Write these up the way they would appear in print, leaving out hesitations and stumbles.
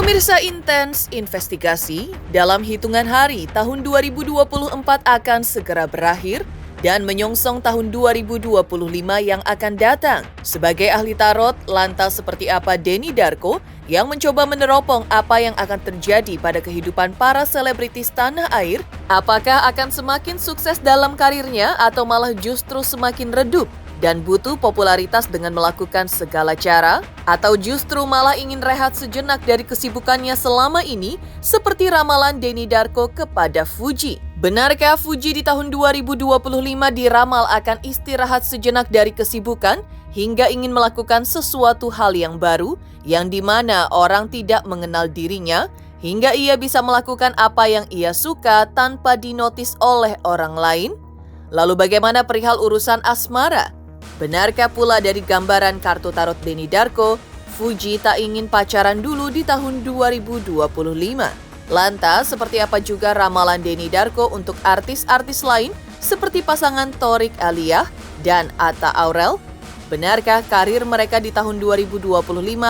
Pemirsa, intens investigasi dalam hitungan hari tahun 2024 akan segera berakhir dan menyongsong tahun 2025 yang akan datang. Sebagai ahli tarot, lantas seperti apa Denny Darko yang mencoba meneropong apa yang akan terjadi pada kehidupan para selebritis tanah air? Apakah akan semakin sukses dalam karirnya atau malah justru semakin redup dan butuh popularitas dengan melakukan segala cara? Atau justru malah ingin rehat sejenak dari kesibukannya selama ini seperti ramalan Denny Darko kepada Fuji? Benarkah Fuji di tahun 2025 diramal akan istirahat sejenak dari kesibukan hingga ingin melakukan sesuatu hal yang baru yang dimana orang tidak mengenal dirinya hingga ia bisa melakukan apa yang ia suka tanpa dinotis oleh orang lain? Lalu bagaimana perihal urusan asmara? Benarkah pula dari gambaran kartu tarot Denny Darko, Fuji tak ingin pacaran dulu di tahun 2025? Lantas, seperti apa juga ramalan Denny Darko untuk artis-artis lain seperti pasangan Thorik Aliyah dan Atta Aurel? Benarkah karir mereka di tahun 2025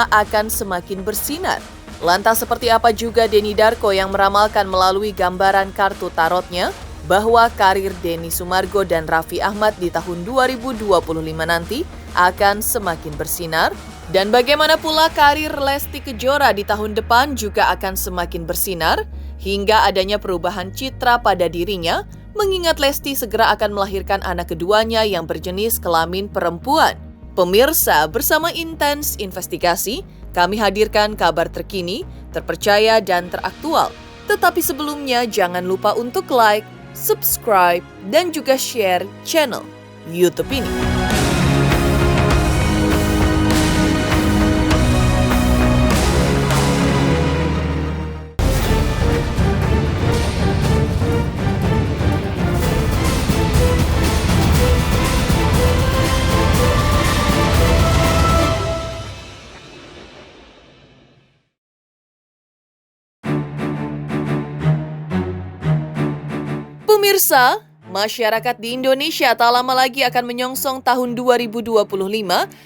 akan semakin bersinar? Lantas, seperti apa juga Denny Darko yang meramalkan melalui gambaran kartu tarotnya bahwa karir Denny Sumargo dan Raffi Ahmad di tahun 2025 nanti akan semakin bersinar? Dan bagaimana pula karir Lesti Kejora di tahun depan juga akan semakin bersinar hingga adanya perubahan citra pada dirinya mengingat Lesti segera akan melahirkan anak keduanya yang berjenis kelamin perempuan. Pemirsa, bersama Intens Investigasi, kami hadirkan kabar terkini, terpercaya dan teraktual. Tetapi sebelumnya jangan lupa untuk like, subscribe, dan juga share channel YouTube ini. Pemirsa, masyarakat di Indonesia tak lama lagi akan menyongsong tahun 2025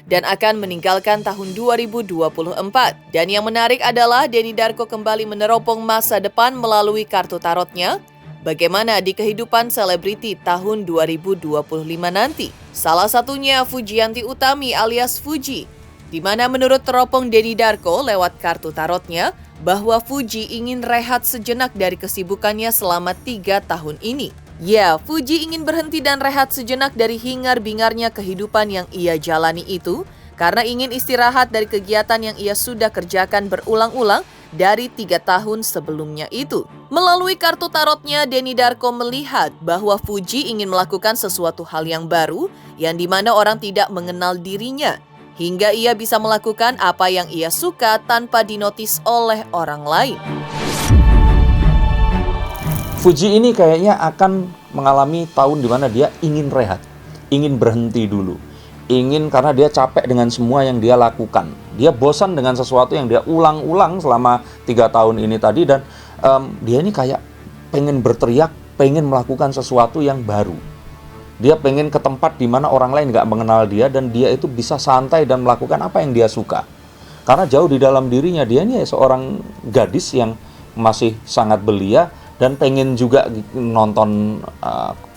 dan akan meninggalkan tahun 2024. Dan yang menarik adalah Denny Darko kembali meneropong masa depan melalui kartu tarotnya. Bagaimana di kehidupan selebriti tahun 2025 nanti? Salah satunya Fujianti Utami alias Fuji, di mana menurut teropong Denny Darko lewat kartu tarotnya, bahwa Fuji ingin rehat sejenak dari kesibukannya selama 3 tahun ini. Ya, Fuji ingin berhenti dan rehat sejenak dari hingar-bingarnya kehidupan yang ia jalani itu karena ingin istirahat dari kegiatan yang ia sudah kerjakan berulang-ulang dari 3 tahun sebelumnya itu. Melalui kartu tarotnya, Denny Darko melihat bahwa Fuji ingin melakukan sesuatu hal yang baru yang dimana orang tidak mengenal dirinya, hingga ia bisa melakukan apa yang ia suka tanpa dinotis oleh orang lain. Fuji ini kayaknya akan mengalami tahun di mana dia ingin rehat, ingin berhenti dulu. Ingin karena dia capek dengan semua yang dia lakukan. Dia bosan dengan sesuatu yang dia ulang-ulang selama 3 tahun ini tadi. Dan dia ini kayak pengen berteriak, pengen melakukan sesuatu yang baru. Dia pengen ke tempat di mana orang lain nggak mengenal dia dan dia itu bisa santai dan melakukan apa yang dia suka. Karena jauh di dalam dirinya dia ini seorang gadis yang masih sangat belia dan pengen juga nonton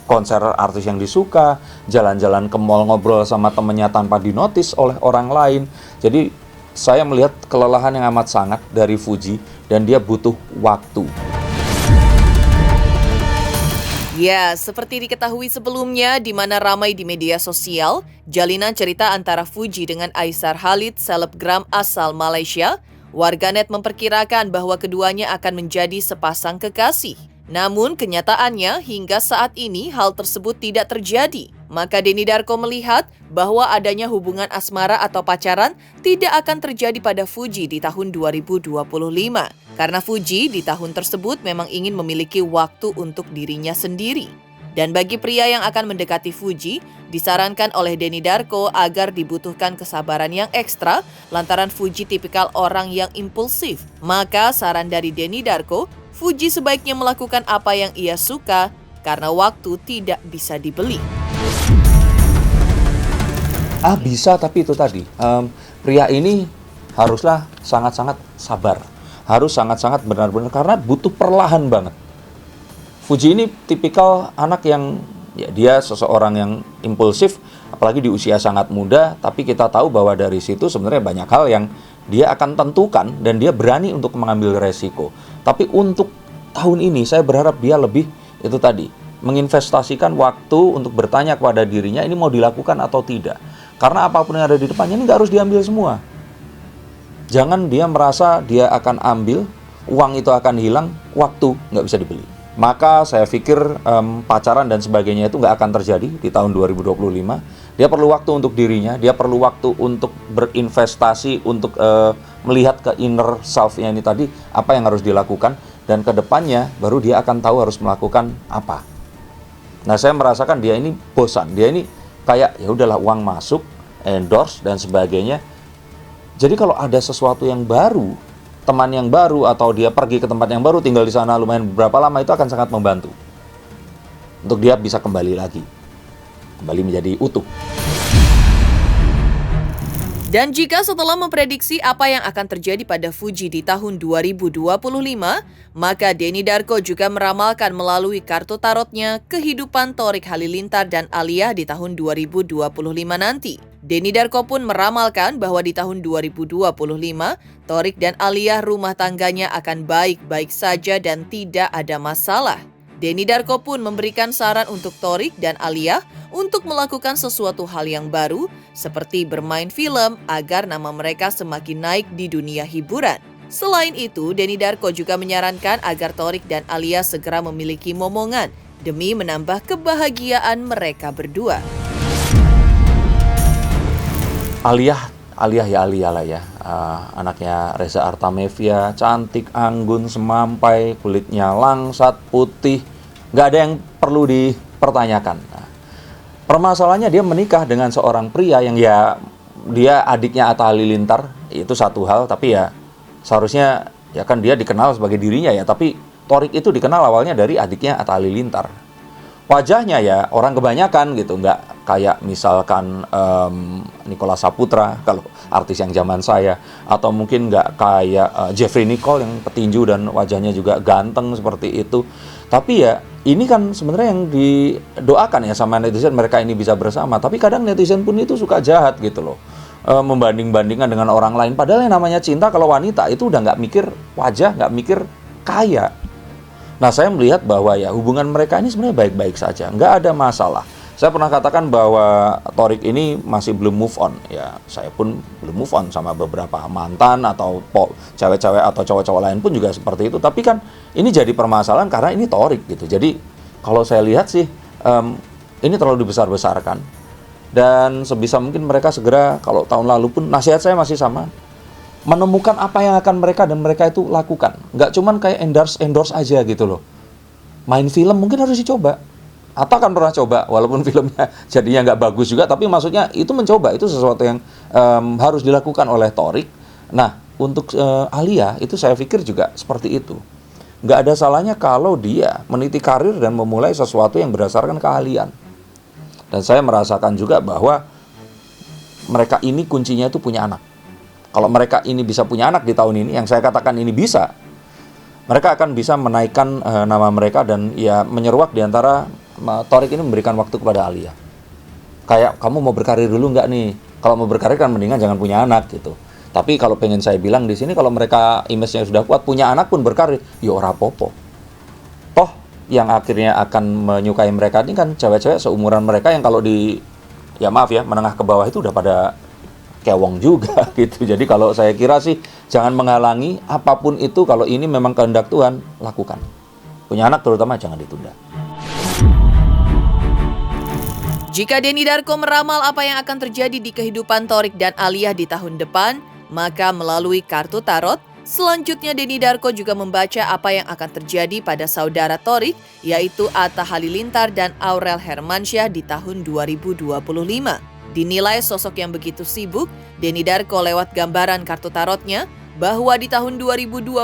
konser artis yang disuka, jalan-jalan ke mall ngobrol sama temennya tanpa dinotis oleh orang lain. Jadi saya melihat kelelahan yang amat sangat dari Fuji dan dia butuh waktu. Ya, seperti diketahui sebelumnya di mana ramai di media sosial, jalinan cerita antara Fuji dengan Aisar Khalid, selebgram asal Malaysia, warganet memperkirakan bahwa keduanya akan menjadi sepasang kekasih. Namun kenyataannya hingga saat ini hal tersebut tidak terjadi. Maka Denny Darko melihat bahwa adanya hubungan asmara atau pacaran tidak akan terjadi pada Fuji di tahun 2025. Karena Fuji di tahun tersebut memang ingin memiliki waktu untuk dirinya sendiri. Dan bagi pria yang akan mendekati Fuji, disarankan oleh Denny Darko agar dibutuhkan kesabaran yang ekstra lantaran Fuji tipikal orang yang impulsif. Maka saran dari Denny Darko, Fuji sebaiknya melakukan apa yang ia suka karena waktu tidak bisa dibeli. Bisa, tapi itu tadi, pria ini haruslah sangat-sangat sabar. harus sangat-sangat benar-benar, karena butuh perlahan banget. Fuji ini tipikal anak yang ya dia seseorang yang impulsif, apalagi di usia sangat muda, tapi kita tahu bahwa dari situ sebenarnya banyak hal yang dia akan tentukan dan dia berani untuk mengambil resiko. Tapi untuk tahun ini saya berharap dia lebih itu tadi, menginvestasikan waktu untuk bertanya kepada dirinya ini mau dilakukan atau tidak. Karena apapun yang ada di depannya ini nggak harus diambil semua. Jangan dia merasa dia akan ambil, uang itu akan hilang, waktu nggak bisa dibeli. Maka saya pikir pacaran dan sebagainya itu nggak akan terjadi di tahun 2025. Dia perlu waktu untuk dirinya, dia perlu waktu untuk berinvestasi, untuk melihat ke inner self-nya ini tadi, apa yang harus dilakukan, dan ke depannya baru dia akan tahu harus melakukan apa. Nah, saya merasakan dia ini bosan, dia ini kayak ya udahlah uang masuk, endorse dan sebagainya. Jadi kalau ada sesuatu yang baru, teman yang baru, atau dia pergi ke tempat yang baru, tinggal di sana lumayan beberapa lama, itu akan sangat membantu untuk dia bisa kembali lagi, kembali menjadi utuh. Dan jika setelah memprediksi apa yang akan terjadi pada Fuji di tahun 2025, maka Denny Darko juga meramalkan melalui kartu tarotnya kehidupan Thorik Halilintar dan Alia di tahun 2025 nanti. Denny Darko pun meramalkan bahwa di tahun 2025, Thorik dan Alia rumah tangganya akan baik-baik saja dan tidak ada masalah. Denny Darko pun memberikan saran untuk Thorik dan Alia untuk melakukan sesuatu hal yang baru, seperti bermain film agar nama mereka semakin naik di dunia hiburan. Selain itu, Denny Darko juga menyarankan agar Thorik dan Alia segera memiliki momongan demi menambah kebahagiaan mereka berdua. Alia lah ya, anaknya Reza Artamevia, cantik, anggun, semampai, kulitnya langsat, putih, nggak ada yang perlu dipertanyakan. Nah, permasalahannya dia menikah dengan seorang pria yang ya dia adiknya Atta Halilintar, itu satu hal, tapi ya seharusnya ya kan dia dikenal sebagai dirinya ya, tapi Thorik itu dikenal awalnya dari adiknya Atta Halilintar. Wajahnya ya orang kebanyakan gitu, nggak kayak misalkan Nicholas Saputra kalau artis yang zaman saya, atau mungkin nggak kayak Jeffrey Nicole yang petinju dan wajahnya juga ganteng seperti itu. Tapi ya ini kan sebenarnya yang didoakan ya sama netizen, mereka ini bisa bersama. Tapi kadang netizen pun itu suka jahat gitu loh, membanding-bandingkan dengan orang lain. Padahal yang namanya cinta kalau wanita itu udah nggak mikir wajah, nggak mikir kaya. Nah, saya melihat bahwa ya hubungan mereka ini sebenarnya baik-baik saja, nggak ada masalah. Saya pernah katakan bahwa Thorik ini masih belum move on. Ya, saya pun belum move on sama beberapa mantan atau cewek-cewek atau cowok-cowok lain pun juga seperti itu. Tapi kan ini jadi permasalahan karena ini Thorik gitu. Jadi kalau saya lihat sih ini terlalu dibesar-besarkan. Dan sebisa mungkin mereka segera, kalau tahun lalu pun nasihat saya masih sama, menemukan apa yang akan mereka dan mereka itu lakukan. Nggak cuman kayak endorse aja gitu loh. Main film mungkin harus dicoba. Atta kan pernah coba, walaupun filmnya jadinya nggak bagus juga, tapi maksudnya itu mencoba, itu sesuatu yang harus dilakukan oleh Thorik. Nah, untuk Alia itu saya pikir juga seperti itu. Nggak ada salahnya kalau dia meniti karir dan memulai sesuatu yang berdasarkan keahlian. Dan saya merasakan juga bahwa mereka ini kuncinya itu punya anak. Kalau mereka ini bisa punya anak di tahun ini, yang saya katakan ini bisa, mereka akan bisa menaikkan nama mereka dan ya menyeruak di antara Thorik ini memberikan waktu kepada Alia. Kayak kamu mau berkarir dulu nggak nih? Kalau mau berkarir kan mendingan jangan punya anak gitu. Tapi kalau pengen saya bilang di sini, kalau mereka image-nya sudah kuat, punya anak pun berkarir, ya ora popo. Toh yang akhirnya akan menyukai mereka ini kan cewek-cewek seumuran mereka yang kalau di, ya maaf ya, menengah ke bawah itu udah pada kewong juga gitu. Jadi kalau saya kira sih jangan menghalangi apapun itu, kalau ini memang kehendak Tuhan, lakukan. Punya anak terutama jangan ditunda. Jika Denny Darko meramal apa yang akan terjadi di kehidupan Thorik dan Alia di tahun depan, maka melalui kartu tarot, selanjutnya Denny Darko juga membaca apa yang akan terjadi pada saudara Thorik, yaitu Atta Halilintar dan Aurel Hermansyah di tahun 2025. Dinilai sosok yang begitu sibuk, Denny Darko lewat gambaran kartu tarotnya bahwa di tahun 2025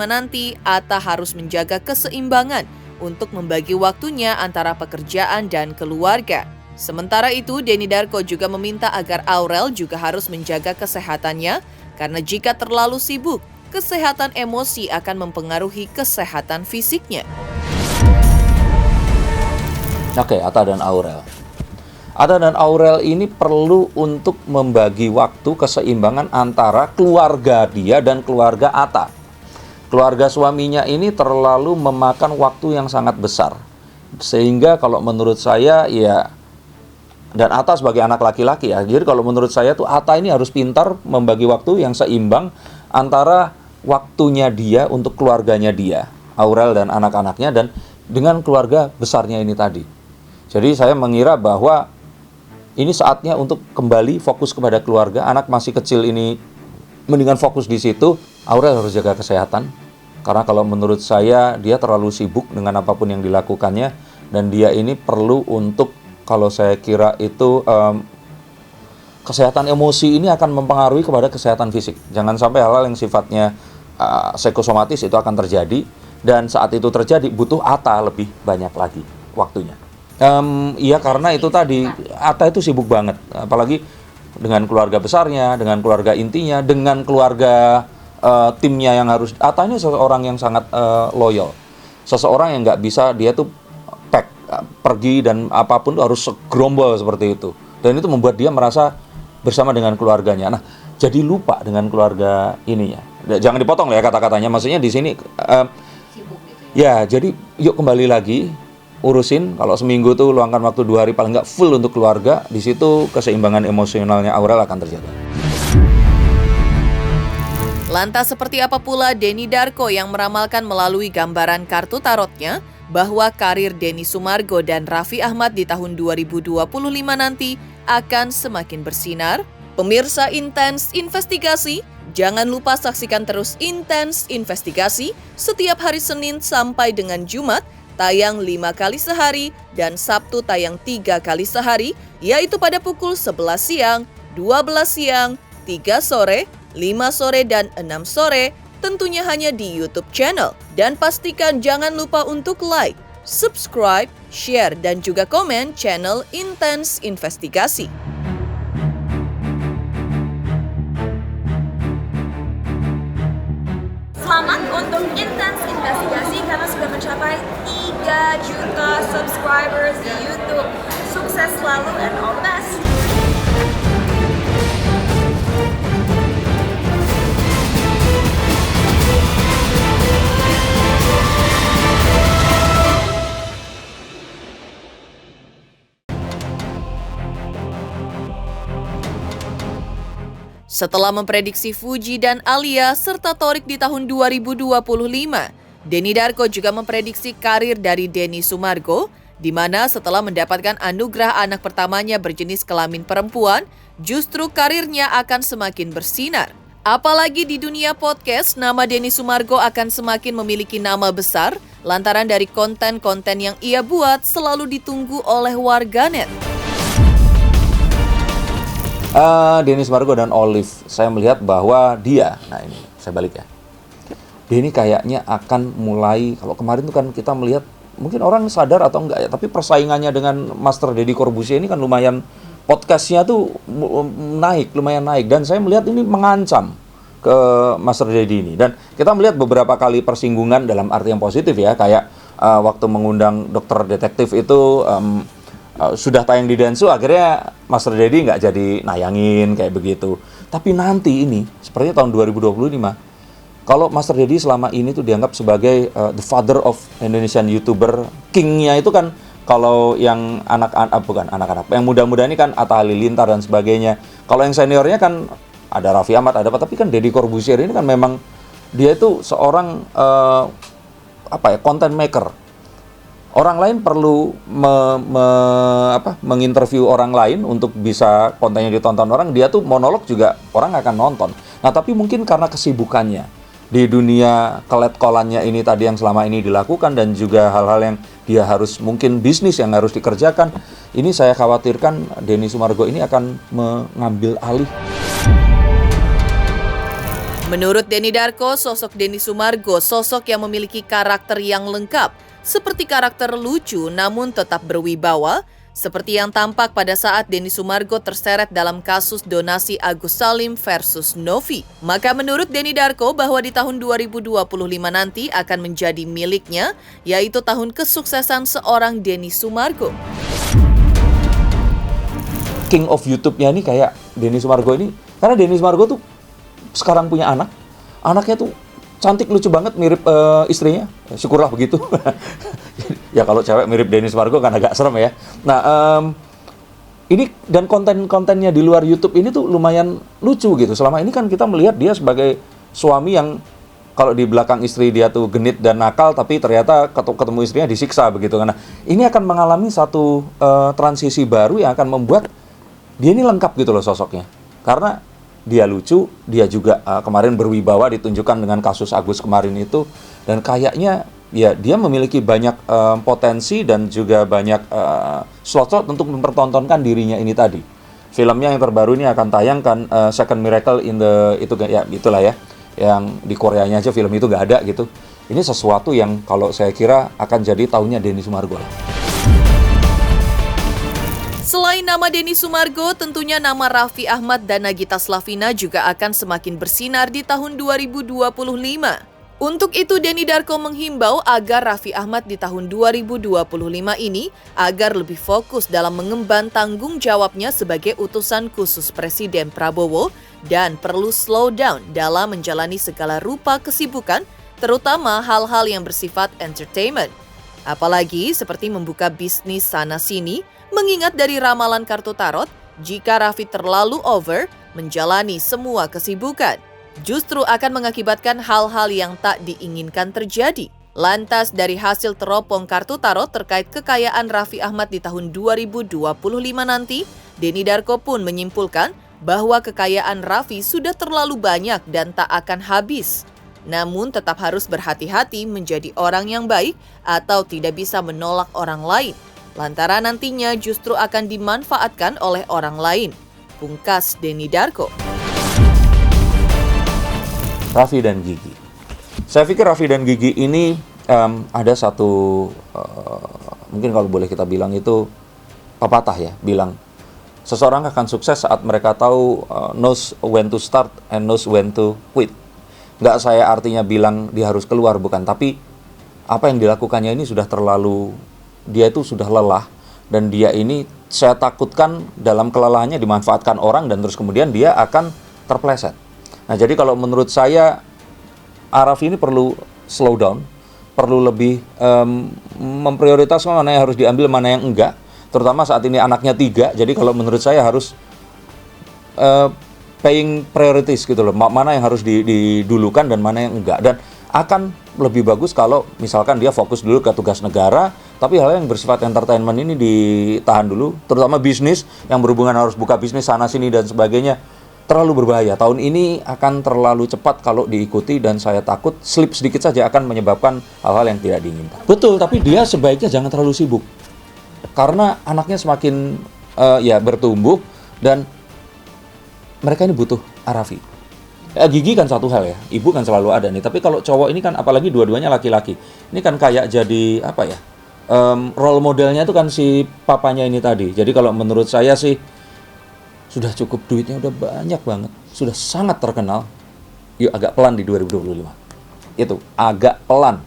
nanti Atta harus menjaga keseimbangan untuk membagi waktunya antara pekerjaan dan keluarga. Sementara itu, Denny Darko juga meminta agar Aurel juga harus menjaga kesehatannya karena jika terlalu sibuk, kesehatan emosi akan mempengaruhi kesehatan fisiknya. Oke, Atta dan Aurel. Atta dan Aurel ini perlu untuk membagi waktu keseimbangan antara keluarga dia dan keluarga Atta. Keluarga suaminya ini terlalu memakan waktu yang sangat besar. Sehingga kalau menurut saya ya, dan Atta sebagai anak laki-laki ya, jadi kalau menurut saya tuh Atta ini harus pintar membagi waktu yang seimbang antara waktunya dia untuk keluarganya dia, Aurel dan anak-anaknya, dan dengan keluarga besarnya ini tadi. Jadi saya mengira bahwa ini saatnya untuk kembali fokus kepada keluarga. Anak masih kecil ini mendingan fokus di situ. Aurel harus jaga kesehatan, karena kalau menurut saya dia terlalu sibuk dengan apapun yang dilakukannya, dan dia ini perlu untuk, kalau saya kira itu kesehatan emosi ini akan mempengaruhi kepada kesehatan fisik. Jangan sampai hal-hal yang sifatnya psikosomatis itu akan terjadi, dan saat itu terjadi butuh Atta lebih banyak lagi waktunya. Iya, karena itu tadi Atta itu sibuk banget, apalagi dengan keluarga besarnya, dengan keluarga intinya, dengan keluarga timnya yang harus. Atta ini seseorang yang sangat loyal, seseorang yang nggak bisa dia tuh pergi dan apapun tuh harus segerombol seperti itu, dan itu membuat dia merasa bersama dengan keluarganya. Nah, jadi lupa dengan keluarga ininya. Jangan dipotong ya kata-katanya, maksudnya di sini Sibuk gitu ya. ya, jadi yuk kembali lagi urusin, kalau seminggu tuh luangkan waktu 2 hari paling nggak full untuk keluarga. Di situ keseimbangan emosionalnya Aurel akan terjaga. Lantas seperti apa pula Denny Darko yang meramalkan melalui gambaran kartu tarotnya bahwa karir Denny Sumargo dan Raffi Ahmad di tahun 2025 nanti akan semakin bersinar? Pemirsa Intens Investigasi, jangan lupa saksikan terus Intens Investigasi setiap hari Senin sampai dengan Jumat, tayang 5 kali sehari, dan Sabtu tayang 3 kali sehari, yaitu pada pukul 11 siang, 12 siang, 3 sore, 5 sore, dan 6 sore, tentunya hanya di YouTube channel. Dan pastikan jangan lupa untuk like, subscribe, share, dan juga komen channel Intens Investigasi. Selamat untuk Intens Investigasi karena sudah mencapai 3 juta subscribers di YouTube. Sukses selalu and all the best. Setelah memprediksi Fuji dan Alia serta Torik di tahun 2025, Denny Darko juga memprediksi karir dari Denny Sumargo, di mana setelah mendapatkan anugerah anak pertamanya berjenis kelamin perempuan, justru karirnya akan semakin bersinar. Apalagi di dunia podcast, nama Denny Sumargo akan semakin memiliki nama besar lantaran dari konten-konten yang ia buat selalu ditunggu oleh warganet. Denny Sumargo dan Olive, saya melihat bahwa dia, nah ini saya balik ya, Denny kayaknya akan mulai, kalau kemarin tuh kan kita melihat, mungkin orang sadar atau enggak ya, tapi persaingannya dengan Master Deddy Corbuzier ini kan lumayan, podcastnya tuh lumayan naik, dan saya melihat ini mengancam ke Master Deddy ini, dan kita melihat beberapa kali persinggungan dalam arti yang positif ya, kayak waktu mengundang dokter detektif itu, sudah tayang di Densu, akhirnya Master Deddy nggak jadi nayangin kayak begitu. Tapi nanti ini, sepertinya tahun 2025, kalau Master Deddy selama ini tuh dianggap sebagai the father of Indonesian YouTuber, king-nya itu kan, kalau yang anak-anak, yang muda-muda ini kan Atta Halilintar dan sebagainya. Kalau yang seniornya kan ada Raffi Ahmad, ada apa, tapi kan Deddy Corbuzier ini kan memang dia itu seorang content maker. Orang lain perlu menginterview orang lain untuk bisa kontennya ditonton orang, dia tuh monolog juga orang akan nonton. Nah, tapi mungkin karena kesibukannya di dunia keletkolannya ini tadi yang selama ini dilakukan, dan juga hal-hal yang dia harus, mungkin bisnis yang harus dikerjakan, ini saya khawatirkan Denny Sumargo ini akan mengambil alih. Menurut Denny Darko, sosok Denny Sumargo sosok yang memiliki karakter yang lengkap, seperti karakter lucu namun tetap berwibawa, seperti yang tampak pada saat Denny Sumargo terseret dalam kasus donasi Agus Salim versus Novi. Maka menurut Denny Darko bahwa di tahun 2025 nanti akan menjadi miliknya, yaitu tahun kesuksesan seorang Denny Sumargo. King of YouTube-nya ini kayak Denny Sumargo ini, karena Denny Sumargo tuh sekarang punya anak, anaknya tuh cantik, lucu banget, mirip istrinya, syukurlah begitu. Ya kalau cewek mirip Denny Sumargo kan agak serem ya. Nah, ini dan konten-kontennya di luar YouTube ini tuh lumayan lucu gitu. Selama ini kan kita melihat dia sebagai suami yang kalau di belakang istri dia tuh genit dan nakal, tapi ternyata ketemu istrinya disiksa begitu. Nah, ini akan mengalami satu transisi baru yang akan membuat dia ini lengkap gitu loh sosoknya. Karena dia lucu, dia juga kemarin berwibawa ditunjukkan dengan kasus Agus kemarin itu, dan kayaknya ya dia memiliki banyak potensi dan juga banyak slot-slot untuk mempertontonkan dirinya ini tadi. Filmnya yang terbaru ini akan tayangkan Second Miracle in the itu ya itulah ya, yang di Koreanya aja film itu nggak ada gitu. Ini sesuatu yang kalau saya kira akan jadi tahunnya Denny Sumargo lah. Selain nama Denny Sumargo, tentunya nama Raffi Ahmad dan Nagita Slavina juga akan semakin bersinar di tahun 2025. Untuk itu, Denny Darko menghimbau agar Raffi Ahmad di tahun 2025 ini agar lebih fokus dalam mengemban tanggung jawabnya sebagai utusan khusus Presiden Prabowo dan perlu slow down dalam menjalani segala rupa kesibukan, terutama hal-hal yang bersifat entertainment. Apalagi seperti membuka bisnis sana-sini, mengingat dari ramalan kartu tarot, jika Raffi terlalu over menjalani semua kesibukan, justru akan mengakibatkan hal-hal yang tak diinginkan terjadi. Lantas dari hasil teropong kartu tarot terkait kekayaan Raffi Ahmad di tahun 2025 nanti, Denny Darko pun menyimpulkan bahwa kekayaan Raffi sudah terlalu banyak dan tak akan habis. Namun tetap harus berhati-hati menjadi orang yang baik atau tidak bisa menolak orang lain, lantaran nantinya justru akan dimanfaatkan oleh orang lain. Pungkas Denny Darko. Raffi dan Gigi. Saya pikir Raffi dan Gigi ini ada satu, mungkin kalau boleh kita bilang itu pepatah ya, bilang seseorang akan sukses saat mereka tahu knows when to start and knows when to quit. Nggak saya artinya bilang dia harus keluar, bukan. Tapi apa yang dilakukannya ini sudah terlalu, dia itu sudah lelah. Dan dia ini saya takutkan dalam kelelahannya dimanfaatkan orang dan terus kemudian dia akan terpleset. Nah jadi kalau menurut saya Raffi ini perlu slow down, perlu lebih memprioritaskan mana yang harus diambil, mana yang enggak. Terutama saat ini anaknya 3, jadi kalau menurut saya harus paying priorities gitu loh, mana yang harus didulukan dan mana yang enggak. Dan akan lebih bagus kalau misalkan dia fokus dulu ke tugas negara, tapi hal yang bersifat entertainment ini ditahan dulu, terutama bisnis yang berhubungan harus buka bisnis sana-sini dan sebagainya, terlalu berbahaya. Tahun ini akan terlalu cepat kalau diikuti dan saya takut slip sedikit saja akan menyebabkan hal-hal yang tidak diinginkan. Betul, tapi dia sebaiknya jangan terlalu sibuk. Karena anaknya semakin bertumbuh dan mereka ini butuh Raffi. Gigi kan satu hal ya, ibu kan selalu ada nih. Tapi kalau cowok ini kan apalagi dua-duanya laki-laki, ini kan kayak jadi apa ya? Role modelnya itu kan si papanya ini tadi. Jadi kalau menurut saya sih sudah cukup, duitnya udah banyak banget, sudah sangat terkenal. Yuk agak pelan di 2025. Itu agak pelan.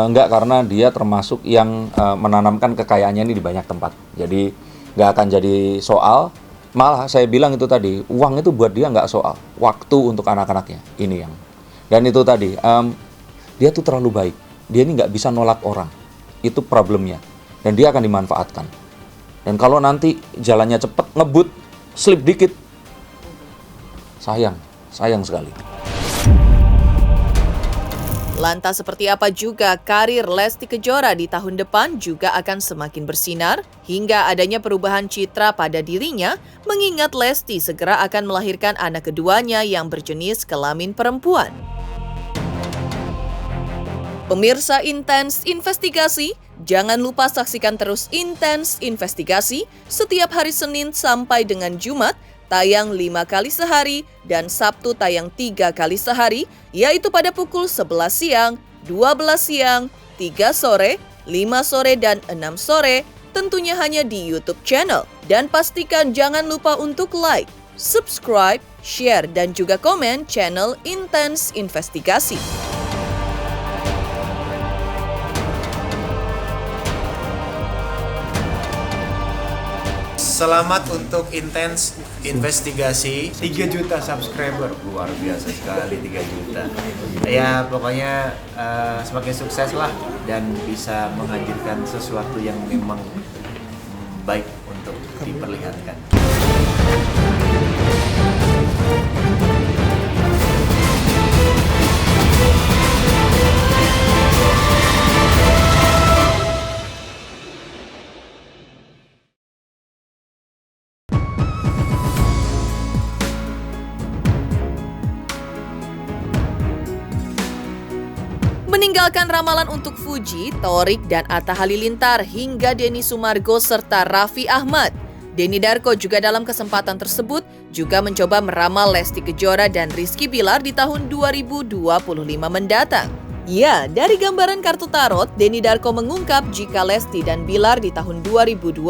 Enggak, karena dia termasuk yang menanamkan kekayaannya ini di banyak tempat. Jadi nggak akan jadi soal. Malah saya bilang itu tadi, uang itu buat dia nggak soal, waktu untuk anak-anaknya ini yang. Dan itu tadi, dia tuh terlalu baik, dia ini nggak bisa nolak orang, itu problemnya, dan dia akan dimanfaatkan. Dan kalau nanti jalannya cepet, ngebut, slip dikit, sayang sekali. Lantas seperti apa juga karir Lesti Kejora di tahun depan juga akan semakin bersinar hingga adanya perubahan citra pada dirinya, mengingat Lesti segera akan melahirkan anak keduanya yang berjenis kelamin perempuan. Pemirsa Intens Investigasi, jangan lupa saksikan terus Intens Investigasi setiap hari Senin sampai dengan Jumat, tayang 5 kali sehari dan Sabtu tayang 3 kali sehari, yaitu pada pukul 11 siang, 12 siang, 3 sore, 5 sore, dan 6 sore tentunya hanya di YouTube channel. Dan pastikan jangan lupa untuk like, subscribe, share, dan juga komen channel Intense Investigasi. Selamat untuk Intense Investigasi 3 juta subscriber, luar biasa sekali 3 juta. Ya pokoknya semakin sukses lah dan bisa menghadirkan sesuatu yang memang baik untuk diperlihatkan. Meninggalkan ramalan untuk Fuji, Torik, dan Atta Halilintar hingga Denny Sumargo serta Raffi Ahmad. Denny Darko juga dalam kesempatan tersebut juga mencoba meramal Lesti Kejora dan Rizky Bilar di tahun 2025 mendatang. Ya, dari gambaran kartu tarot, Denny Darko mengungkap jika Lesti dan Bilar di tahun 2025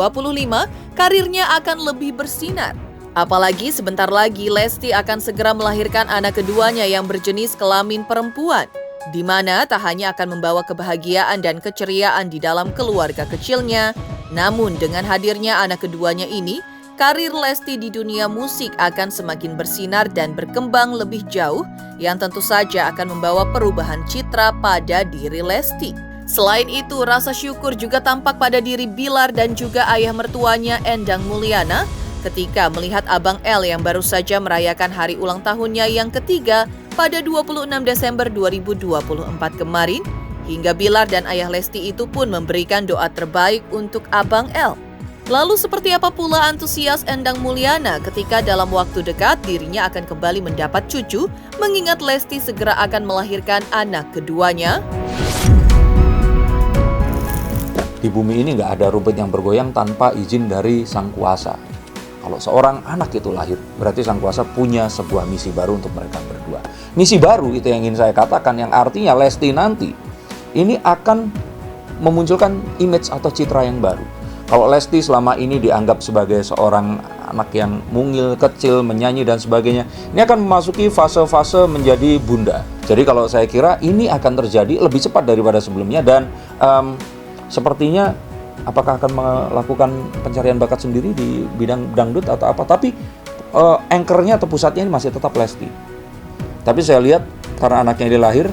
karirnya akan lebih bersinar. Apalagi sebentar lagi Lesti akan segera melahirkan anak keduanya yang berjenis kelamin perempuan, di mana tak hanya akan membawa kebahagiaan dan keceriaan di dalam keluarga kecilnya, namun dengan hadirnya anak keduanya ini, karir Lesti di dunia musik akan semakin bersinar dan berkembang lebih jauh, yang tentu saja akan membawa perubahan citra pada diri Lesti. Selain itu, rasa syukur juga tampak pada diri Bilar dan juga ayah mertuanya Endang Mulyana ketika melihat Abang L yang baru saja merayakan hari ulang tahunnya yang ketiga pada 26 Desember 2024 kemarin, hingga Bilar dan ayah Lesti itu pun memberikan doa terbaik untuk Abang L. Lalu seperti apa pula antusias Endang Mulyana ketika dalam waktu dekat dirinya akan kembali mendapat cucu, mengingat Lesti segera akan melahirkan anak keduanya? Di bumi ini nggak ada rumput yang bergoyang tanpa izin dari Sang Kuasa. Kalau seorang anak itu lahir, berarti Sang Kuasa punya sebuah misi baru untuk mereka berdua. Misi baru itu yang ingin saya katakan, yang artinya Lesti nanti ini akan memunculkan image atau citra yang baru. Kalau Lesti selama ini dianggap sebagai seorang anak yang mungil, kecil, menyanyi dan sebagainya, ini akan memasuki fase-fase menjadi bunda. Jadi kalau saya kira ini akan terjadi lebih cepat daripada sebelumnya dan sepertinya apakah akan melakukan pencarian bakat sendiri di bidang dangdut atau apa, tapi anchor-nya atau pusatnya ini masih tetap Lesti. Tapi saya lihat karena anaknya ini lahir,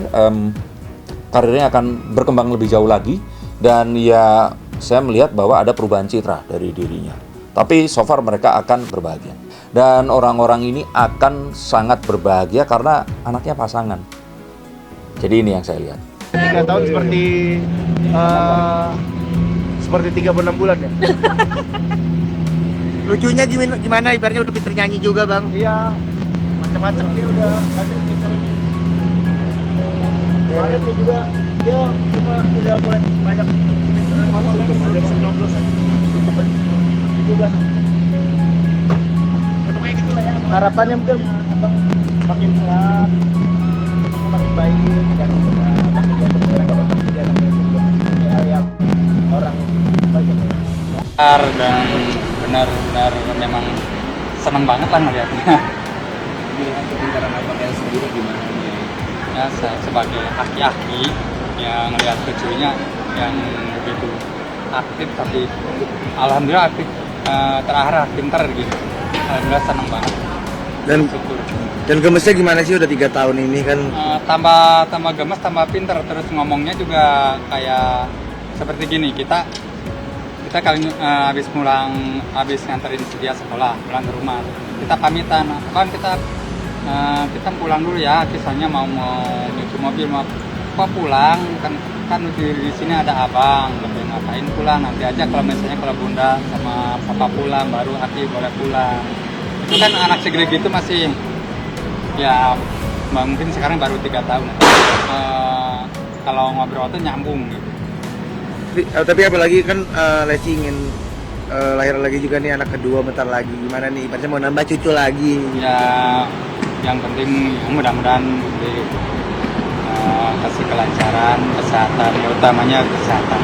karirnya akan berkembang lebih jauh lagi dan ya saya melihat bahwa ada perubahan citra dari dirinya. Tapi so far mereka akan berbahagia. Dan orang-orang ini akan sangat berbahagia karena anaknya pasangan. Jadi ini yang saya lihat. 3 tahun seperti 36 bulan ya. Lucunya gimana ibaratnya udah pinter nyanyi juga bang? Iya, macam-macam dia udah ada pinter. Kemarin dia juga dia cuma udah mulai banyak ada 19 juga. Pokoknya gitu lah ya. Harapannya mungkin abang makin sehat, makin baik dan yang orang banyak dan benar-benar memang senang banget lah ngeliatnya. Melihat kepintaran Abang L sendiri gimana? Ya, sebagai aki-aki yang ngeliat cucunya yang begitu aktif, tapi alhamdulillah aktif, terakhir pinter gitu. Alhamdulillah senang banget. Dan gemesnya gimana sih udah 3 tahun ini kan? Tambah gemes, tambah pinter, terus ngomongnya juga kayak seperti gini, kita habis nganterin dia sekolah, pulang ke rumah, kita pamitan, kan kita pulang dulu ya, kisahnya mau nyuci mobil, mau kok pulang, kan di sini ada abang, lebih ngapain pulang, nanti aja kalau misalnya kalau bunda sama papa pulang, baru Aki boleh pulang. Itu kan anak segede gitu masih, ya mungkin sekarang baru 3 tahun, kalau ngobrol tuh nyambung gitu. Tapi apalagi kan Lesti ingin lahir lagi juga nih anak kedua bentar lagi, gimana nih? Ibaratnya mau nambah cucu lagi. Ya, yang penting mudah-mudahan kasih kelancaran, kesehatan, ya utamanya kesehatan.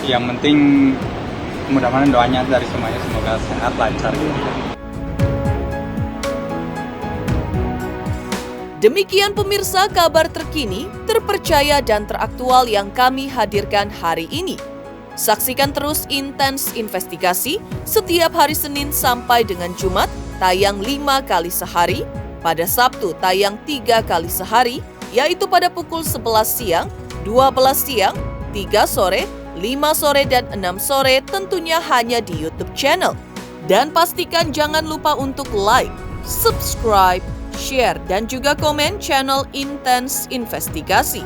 Yang penting mudah-mudahan doanya dari semuanya semoga sehat lancar gitu. Demikian pemirsa kabar terkini, terpercaya dan teraktual yang kami hadirkan hari ini. Saksikan terus Intens Investigasi setiap hari Senin sampai dengan Jumat tayang 5 kali sehari, pada Sabtu tayang 3 kali sehari, yaitu pada pukul 11 siang, 12 siang, 3 sore, 5 sore, dan 6 sore tentunya hanya di YouTube channel. Dan pastikan jangan lupa untuk like, subscribe, share, dan juga komen channel Intens Investigasi.